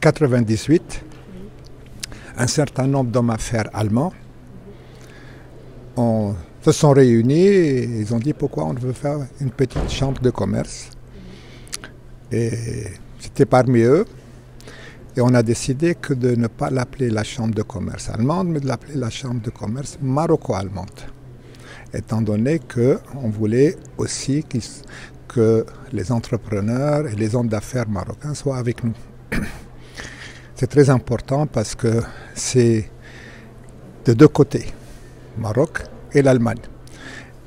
1998, un certain nombre d'hommes d'affaires allemands se sont réunis et ils ont dit pourquoi on veut faire une petite chambre de commerce. Et c'était parmi eux. Et on a décidé que de ne pas l'appeler la chambre de commerce allemande, mais de l'appeler la chambre de commerce maroco-allemande. Étant donné qu'on voulait aussi que les entrepreneurs et les hommes d'affaires marocains soient avec nous. C'est très important parce que c'est de deux côtés, Maroc et l'Allemagne.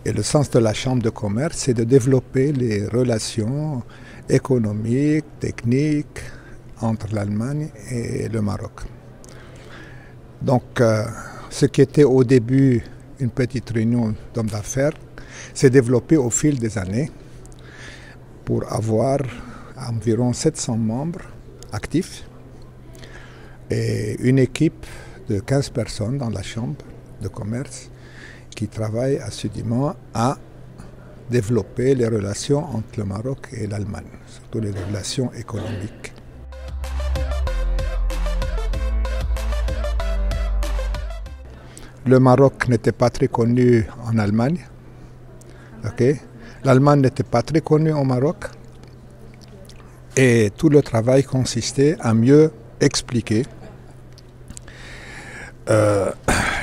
Et le sens de la chambre de commerce, c'est de développer les relations économiques, techniques, entre l'Allemagne et le Maroc. Donc, ce qui était au début une petite réunion d'hommes d'affaires s'est développé au fil des années pour avoir environ 700 membres actifs et une équipe de 15 personnes dans la chambre de commerce qui travaille assidûment à développer les relations entre le Maroc et l'Allemagne, surtout les relations économiques. Le Maroc n'était pas très connu en Allemagne. Okay. L'Allemagne n'était pas très connue au Maroc. Et tout le travail consistait à mieux expliquer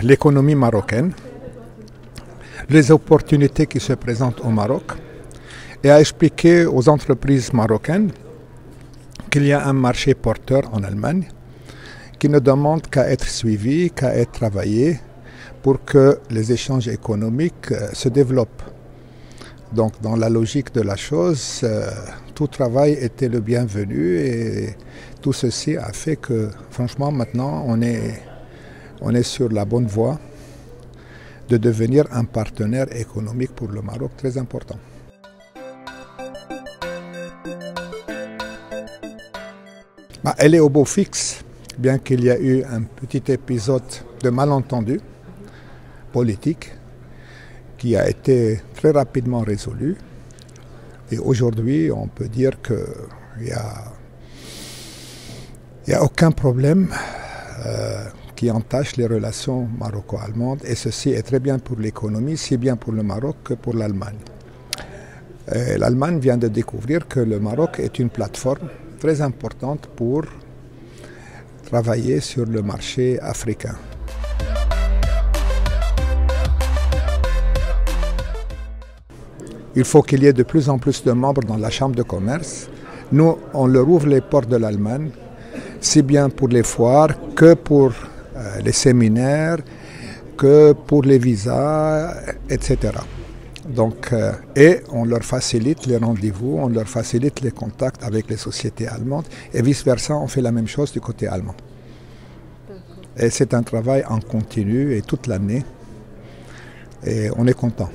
l'économie marocaine, les opportunités qui se présentent au Maroc, et à expliquer aux entreprises marocaines qu'il y a un marché porteur en Allemagne qui ne demande qu'à être suivi, qu'à être travaillé, pour que les échanges économiques se développent. Donc, dans la logique de la chose, tout travail était le bienvenu et tout ceci a fait que, franchement, maintenant, on est sur la bonne voie de devenir un partenaire économique pour le Maroc très important. Elle est au beau fixe, bien qu'il y ait eu un petit épisode de malentendu politique qui a été très rapidement résolu. Et aujourd'hui, on peut dire qu'il n'y a aucun problème qui entache les relations maroco-allemandes. Et ceci est très bien pour l'économie, si bien pour le Maroc que pour l'Allemagne. L'Allemagne vient de découvrir que le Maroc est une plateforme très importante pour travailler sur le marché africain. Il faut qu'il y ait de plus en plus de membres dans la chambre de commerce. Nous, on leur ouvre les portes de l'Allemagne, si bien pour les foires que pour les séminaires, que pour les visas, etc. Donc, et on leur facilite les rendez-vous, on leur facilite les contacts avec les sociétés allemandes et vice-versa, on fait la même chose du côté allemand. Et c'est un travail en continu et toute l'année et on est content.